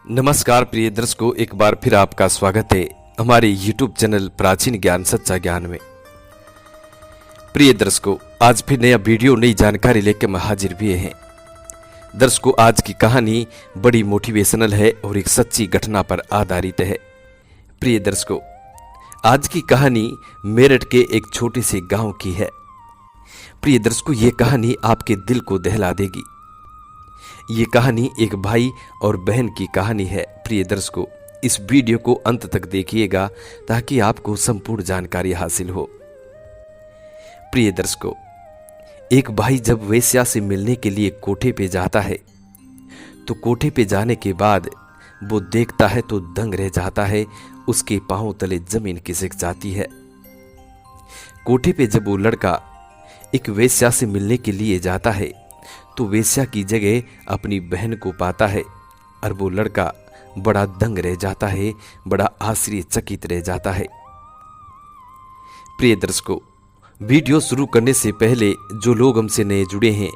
नमस्कार प्रिय दर्शकों, एक बार फिर आपका स्वागत है हमारे YouTube चैनल प्राचीन ज्ञान सच्चा ज्ञान में। प्रिय दर्शकों, आज फिर नया वीडियो नई जानकारी लेकर हम हाजिर हुए हैं। दर्शकों, आज की कहानी बड़ी मोटिवेशनल है और एक सच्ची घटना पर आधारित है। प्रिय दर्शकों, आज की कहानी मेरठ के एक छोटे से गांव की है। प्रिय दर्शकों, ये कहानी आपके दिल को दहला देगी। ये कहानी एक भाई और बहन की कहानी है। प्रिय दर्शकों, इस वीडियो को अंत तक देखिएगा ताकि आपको संपूर्ण जानकारी हासिल हो। प्रिय दर्शकों, एक भाई जब वेश्या से मिलने के लिए कोठे पे जाता है तो कोठे पे जाने के बाद वो देखता है तो दंग रह जाता है। उसके पांव तले जमीन खिसक जाती है। कोठे पे जब वो लड़का एक वेश्या से मिलने के लिए जाता है तो वेश्या की जगह अपनी बहन को पाता है और वो लड़का बड़ा दंग रह जाता है, बड़ा आश्चर्यचकित रह जाता है। प्रिय दर्शकों, वीडियो शुरू करने से पहले जो लोग हमसे नए जुड़े हैं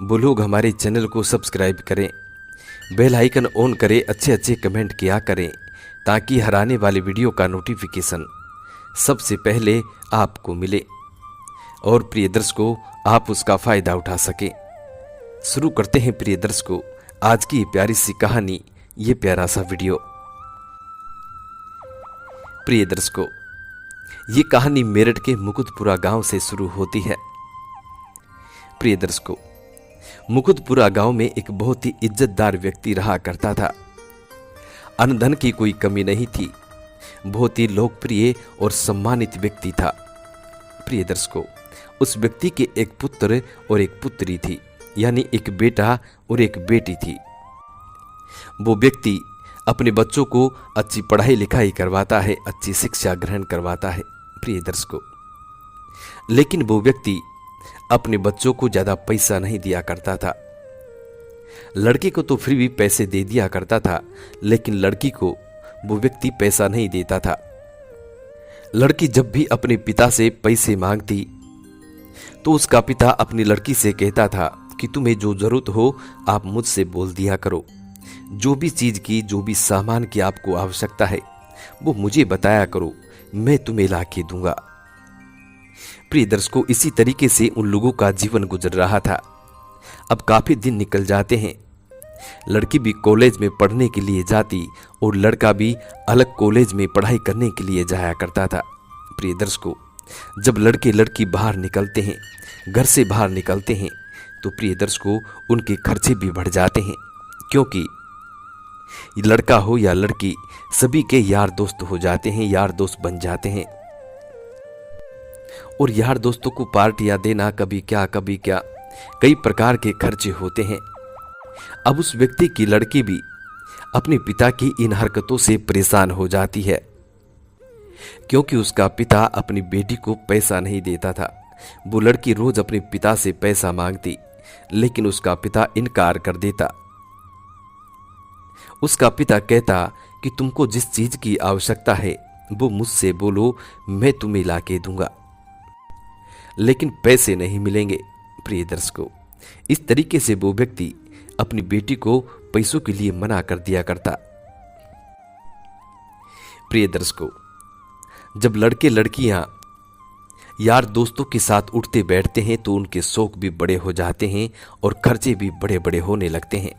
वो लोग हमारे चैनल को सब्सक्राइब करें, बेल आइकन ऑन करें, अच्छे कमेंट किया करें ताकि हर आने वाले वीडियो का नोटिफिकेशन सबसे पहले आपको मिले और प्रिय दर्शकों आप उसका फायदा उठा सकें। शुरू करते हैं प्रिय दर्शकों आज की प्यारी सी कहानी, ये प्यारा सा वीडियो। प्रिय दर्शकों, ये कहानी मेरठ के मुकुंदपुरा गांव से शुरू होती है। प्रिय दर्शकों, मुकुंदपुरा गांव में एक बहुत ही इज्जतदार व्यक्ति रहा करता था। अन्न धन की कोई कमी नहीं थी। बहुत ही लोकप्रिय और सम्मानित व्यक्ति था। प्रिय दर्शकों, उस व्यक्ति के एक पुत्र और एक पुत्री थी, यानी एक बेटा और एक बेटी थी। वो व्यक्ति अपने बच्चों को अच्छी पढ़ाई लिखाई करवाता है, अच्छी शिक्षा ग्रहण करवाता है। प्रिय दर्शकों, लेकिन वो व्यक्ति अपने बच्चों को ज्यादा पैसा नहीं दिया करता था। लड़के को तो फिर भी पैसे दे दिया करता था, लेकिन लड़की को वो व्यक्ति पैसा नहीं देता था। लड़की जब भी अपने पिता से पैसे मांगती तो उसका पिता अपनी लड़की से कहता था कि तुम्हें जो जरूरत हो आप मुझसे बोल दिया करो। जो भी चीज की, जो भी सामान की आपको आवश्यकता है वो मुझे बताया करो, मैं तुम्हें ला के दूंगा। प्रिय दर्शकों, इसी तरीके से उन लोगों का जीवन गुजर रहा था। अब काफी दिन निकल जाते हैं। लड़की भी कॉलेज में पढ़ने के लिए जाती और लड़का भी अलग कॉलेज में पढ़ाई करने के लिए जाया करता था। प्रिय दर्शकों, जब लड़के लड़की बाहर निकलते हैं, घर से बाहर निकलते हैं, तो प्रिय दर्शकों उनके खर्चे भी बढ़ जाते हैं, क्योंकि लड़का हो या लड़की सभी के यार दोस्त हो जाते हैं, यार दोस्त बन जाते हैं। और यार दोस्तों को पार्टियां देना, कभी क्या कई प्रकार के खर्चे होते हैं। अब उस व्यक्ति की लड़की भी अपने पिता की इन हरकतों से परेशान हो जाती है, क्योंकि उसका पिता अपनी बेटी को पैसा नहीं देता था। वो लड़की रोज अपने पिता से पैसा मांगती, लेकिन उसका पिता इनकार कर देता। उसका पिता कहता कि तुमको जिस चीज की आवश्यकता है वो मुझसे बोलो, मैं तुम्हें ला के दूंगा, लेकिन पैसे नहीं मिलेंगे। प्रिय दर्शकों, इस तरीके से वो व्यक्ति अपनी बेटी को पैसों के लिए मना कर दिया करता। प्रिय दर्शकों, जब लड़के लड़कियां यार दोस्तों के साथ उठते बैठते हैं तो उनके शौक भी बड़े हो जाते हैं और खर्चे भी बड़े बड़े होने लगते हैं।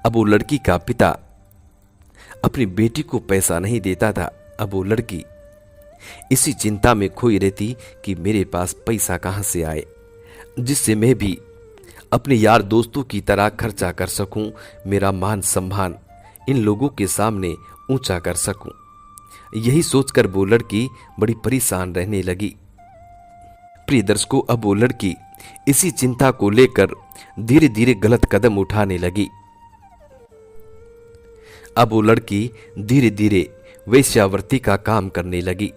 अब वो लड़की का पिता अपनी बेटी को पैसा नहीं देता था। अब वो लड़की इसी चिंता में खोई रहती कि मेरे पास पैसा कहां से आए, जिससे मैं भी अपने यार दोस्तों की तरह खर्चा कर सकूं, मेरा मान सम्मान इन लोगों के सामने ऊंचा कर सकूं। यही सोचकर वो लड़की बड़ी परेशान रहने लगी। प्रिय दर्शकों, अब वो लड़की इसी चिंता को लेकर धीरे धीरे गलत कदम उठाने लगी। अब वो लड़की धीरे धीरे वेश्यावृत्ति का काम करने लगी।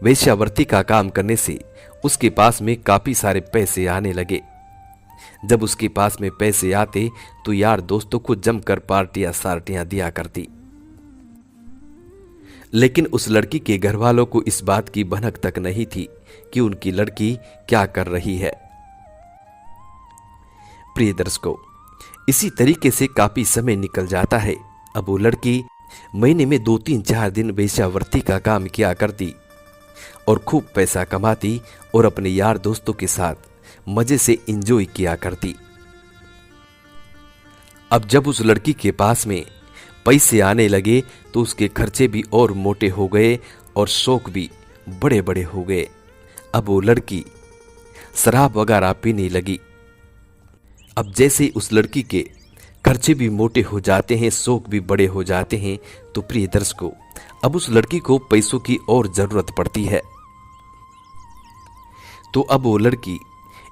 वेश्यावृत्ति का काम करने से उसके पास में काफी सारे पैसे आने लगे। जब उसके पास में पैसे आते तो यार दोस्तों को जमकर पार्टियां सार्टियां दिया करती। लेकिन उस लड़की के घर वालों को इस बात की भनक तक नहीं थी कि उनकी लड़की क्या कर रही है। प्रिय दर्शकों, इसी तरीके से काफी समय निकल जाता है। अब वो लड़की महीने में 2-3-4 दिन वेश्यावृत्ति का काम किया करती और खूब पैसा कमाती और अपने यार दोस्तों के साथ मजे से एंजॉय किया करती। अब जब उस लड़की के पास में पैसे आने लगे तो उसके खर्चे भी और मोटे हो गए और शौक भी बड़े बड़े हो गए। अब वो लड़की शराब वगैरह पीने लगी। अब जैसे उस लड़की के खर्चे भी मोटे हो जाते हैं, शौक भी बड़े हो जाते हैं, तो प्रिय दर्शकों, अब उस लड़की को पैसों की और जरूरत पड़ती है। तो अब वो लड़की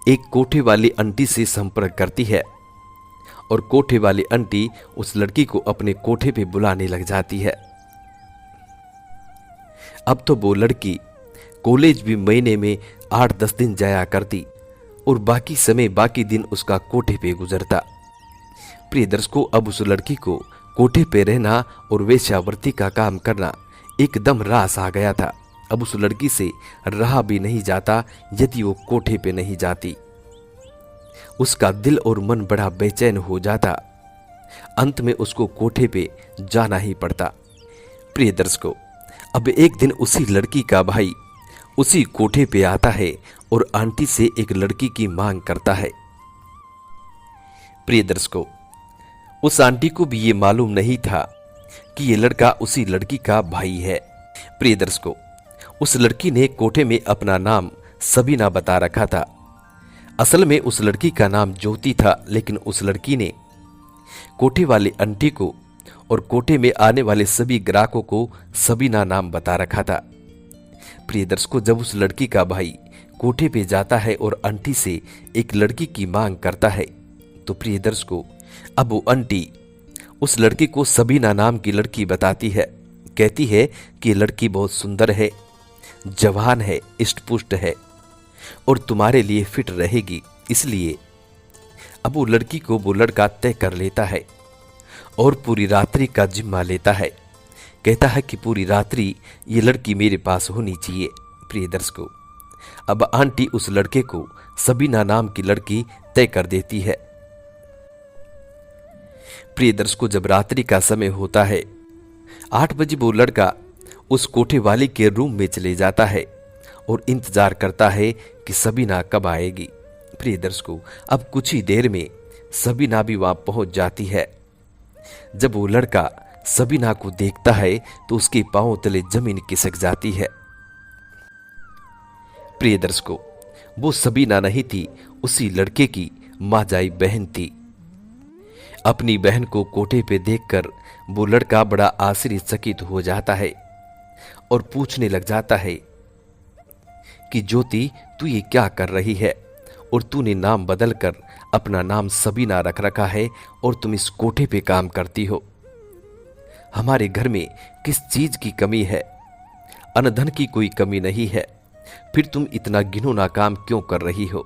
एक कोठे वाली आंटी से संपर्क करती है और कोठे वाली आंटी उस लड़की को अपने कोठे पे बुलाने लग जाती है। अब तो वो लड़की कॉलेज भी महीने में 8-10 दिन जाया करती और बाकी समय बाकी दिन उसका कोठे पे गुजरता। प्रिय दर्शकों, अब उस लड़की को कोठे पे रहना और वेश्यावृत्ति का काम करना एकदम रास आ गया था। अब उस लड़की से रहा भी नहीं जाता यदि वो कोठे पे नहीं जाती। उसका दिल और मन बड़ा बेचैन हो जाता। अंत में उसको कोठे पे जाना ही पड़ता। प्रिय दर्शकों, अब एक दिन उसी लड़की का भाई उसी कोठे पे आता है और आंटी से एक लड़की की मांग करता है। प्रिय दर्शकों, उस आंटी को भी ये मालूम नहीं था कि ये लड़का उसी लड़की का भाई है। प्रिय दर्शकों, उस लड़की ने कोठे में अपना नाम सबीना बता रखा था। असल में उस लड़की का नाम ज्योति था, लेकिन उस लड़की ने कोठे वाली आंटी को और कोठे में आने वाले सभी ग्राहकों को सबीना नाम बता रखा था। प्रिय दर्शकों, जब उस लड़की का भाई कोठे पे जाता है और आंटी से एक लड़की की मांग करता है, तो प्रिय दर्शकों, अब वो आंटी उस लड़की को सबीना नाम की लड़की बताती है। कहती है कि ये लड़की बहुत सुंदर है, जवान है, इष्टपुष्ट है और तुम्हारे लिए फिट रहेगी। इसलिए अब वो लड़की को वो लड़का तय कर लेता है और पूरी रात्रि का जिम्मा लेता है। कहता है कि पूरी रात्रि ये लड़की मेरे पास होनी चाहिए। प्रिय दर्शकों, अब आंटी उस लड़के को सबीना नाम की लड़की तय कर देती है। प्रिय दर्शकों, जब रात्रि का समय होता है 8 बजे वो लड़का उस कोठे वाले के रूम में चले जाता है और इंतजार करता है कि सबीना कब आएगी। प्रिय दर्शकों, अब कुछ ही देर में सबीना भी वहां पहुंच जाती है। जब वो लड़का सबीना को देखता है तो उसके पांव तले जमीन खिसक जाती है। प्रिय दर्शकों, वो सबीना नहीं थी, उसी लड़के की माजाई बहन थी। अपनी बहन को कोठे पे देखकर वो लड़का बड़ा आश्चर्यचकित हो जाता है और पूछने लग जाता है कि ज्योति, तू ये क्या कर रही है और तूने नाम बदलकर अपना नाम सबीना रख रखा है और तुम इस कोठे पे काम करती हो। हमारे घर में किस चीज की कमी है? अनधन की कोई कमी नहीं है, फिर तुम इतना घिनौना काम क्यों कर रही हो?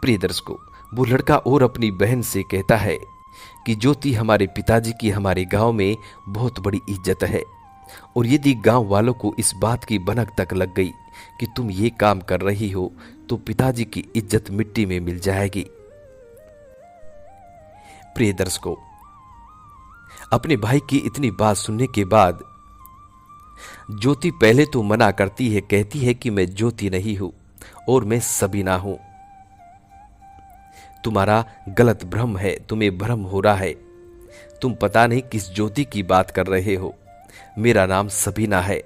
प्रिय दर्शकों, वो लड़का और अपनी बहन से कहता है कि ज्योति, हमारे पिताजी की हमारे गांव में बहुत बड़ी इज्जत है और यदि गांव वालों को इस बात की भनक तक लग गई कि तुम ये काम कर रही हो तो पिताजी की इज्जत मिट्टी में मिल जाएगी। प्रिय दर्शकों, अपने भाई की इतनी बात सुनने के बाद ज्योति पहले तो मना करती है, कहती है कि मैं ज्योति नहीं हूं और मैं सबीना हूं। तुम्हारा गलत भ्रम है, तुम्हें भ्रम हो रहा है, तुम पता नहीं किस ज्योति की बात कर रहे हो। मेरा नाम सबीना है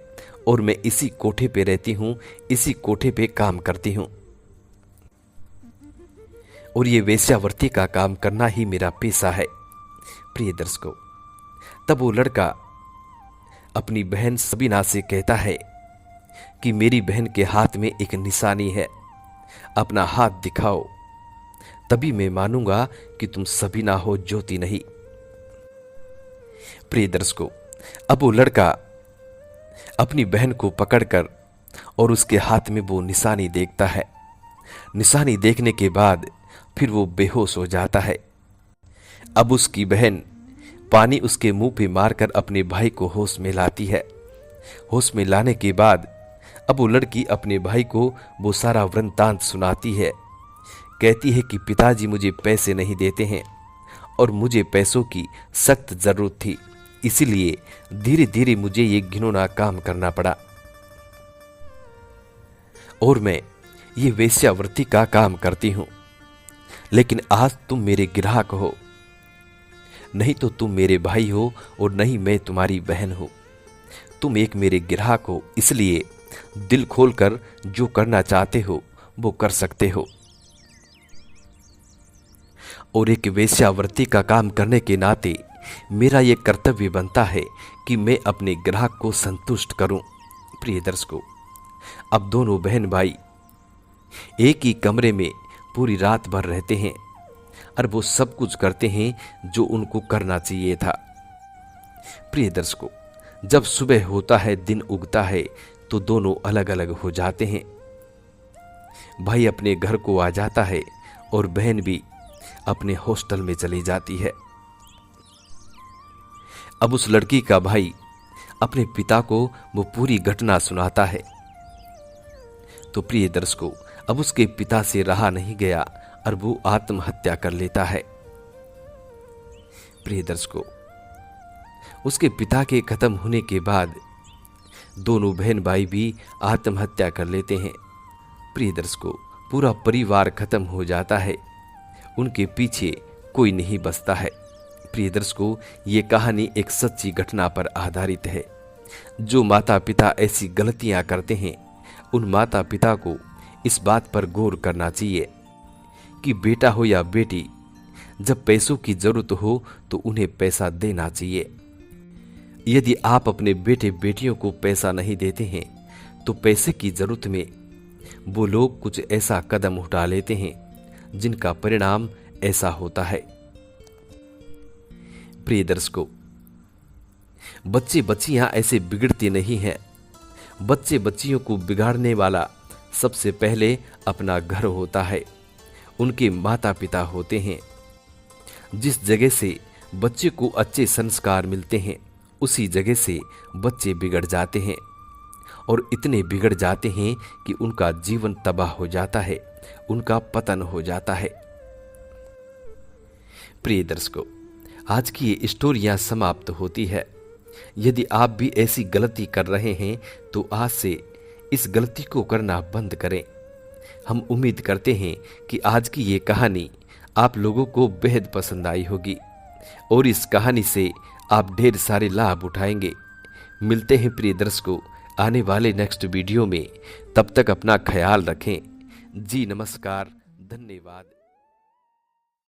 और मैं इसी कोठे पे रहती हूं, इसी कोठे पे काम करती हूं और ये वेश्यावृत्ति का काम करना ही मेरा पेशा है। प्रिय दर्शकों, तब वो लड़का अपनी बहन सबीना से कहता है कि मेरी बहन के हाथ में एक निशानी है, अपना हाथ दिखाओ, तभी मैं मानूंगा कि तुम सबीना हो, ज्योति नहीं। प्रिय दर्शकों, अब वो लड़का अपनी बहन को पकड़कर और उसके हाथ में वो निशानी देखता है। निशानी देखने के बाद फिर वो बेहोश हो जाता है। अब उसकी बहन पानी उसके मुंह पे मारकर अपने भाई को होश में लाती है। होश में लाने के बाद अब वो लड़की अपने भाई को वो सारा वृत्तांत सुनाती है। कहती है कि पिताजी मुझे पैसे नहीं देते हैं और मुझे पैसों की सख्त जरूरत थी, इसीलिए धीरे धीरे मुझे ये घिनौना काम करना पड़ा और मैं ये वेश्यावृत्ति का काम करती हूं। लेकिन आज तुम मेरे ग्राहक हो, नहीं तो तुम मेरे भाई हो और नहीं मैं तुम्हारी बहन हूं। तुम एक मेरे ग्राहक हो, इसलिए दिल खोलकर जो करना चाहते हो वो कर सकते हो। और एक वेश्यावृत्ति का काम करने के नाते मेरा ये कर्तव्य बनता है कि मैं अपने ग्राहक को संतुष्ट करूं। प्रिय दर्शकों, अब दोनों बहन भाई एक ही कमरे में पूरी रात भर रहते हैं और वो सब कुछ करते हैं जो उनको करना चाहिए था। प्रिय दर्शकों, जब सुबह होता है, दिन उगता है, तो दोनों अलग अलग हो जाते हैं। भाई अपने घर को आ जाता है और बहन भी अपने हॉस्टल में चली जाती है। अब उस लड़की का भाई अपने पिता को वो पूरी घटना सुनाता है। तो प्रिय दर्शकों, अब उसके पिता से रहा नहीं गया और वो आत्महत्या कर लेता है। प्रिय दर्शकों, उसके पिता के खत्म होने के बाद दोनों बहन भाई भी आत्महत्या कर लेते हैं। प्रिय दर्शकों, पूरा परिवार खत्म हो जाता है, उनके पीछे कोई नहीं बचता है। प्रिय दर्शकों, ये कहानी एक सच्ची घटना पर आधारित है। जो माता पिता ऐसी गलतियां करते हैं, उन माता पिता को इस बात पर गौर करना चाहिए कि बेटा हो या बेटी, जब पैसों की जरूरत हो तो उन्हें पैसा देना चाहिए। यदि आप अपने बेटे बेटियों को पैसा नहीं देते हैं तो पैसे की जरूरत में वो लोग कुछ ऐसा कदम उठा लेते हैं जिनका परिणाम ऐसा होता है। प्रिय दर्शकों, बच्चे बच्चियां ऐसे बिगड़ते नहीं हैं। बच्चे बच्चियों को बिगाड़ने वाला सबसे पहले अपना घर होता है, उनके माता पिता होते हैं। जिस जगह से बच्चे को अच्छे संस्कार मिलते हैं, उसी जगह से बच्चे बिगड़ जाते हैं और इतने बिगड़ जाते हैं कि उनका जीवन तबाह हो जाता है, उनका पतन हो जाता है। प्रिय दर्शकों, आज की ये स्टोरियां समाप्त होती है। यदि आप भी ऐसी गलती कर रहे हैं तो आज से इस गलती को करना बंद करें। हम उम्मीद करते हैं कि आज की ये कहानी आप लोगों को बेहद पसंद आई होगी और इस कहानी से आप ढेर सारे लाभ उठाएंगे। मिलते हैं प्रिय दर्शकों आने वाले नेक्स्ट वीडियो में। तब तक अपना ख्याल रखें। जी नमस्कार, धन्यवाद।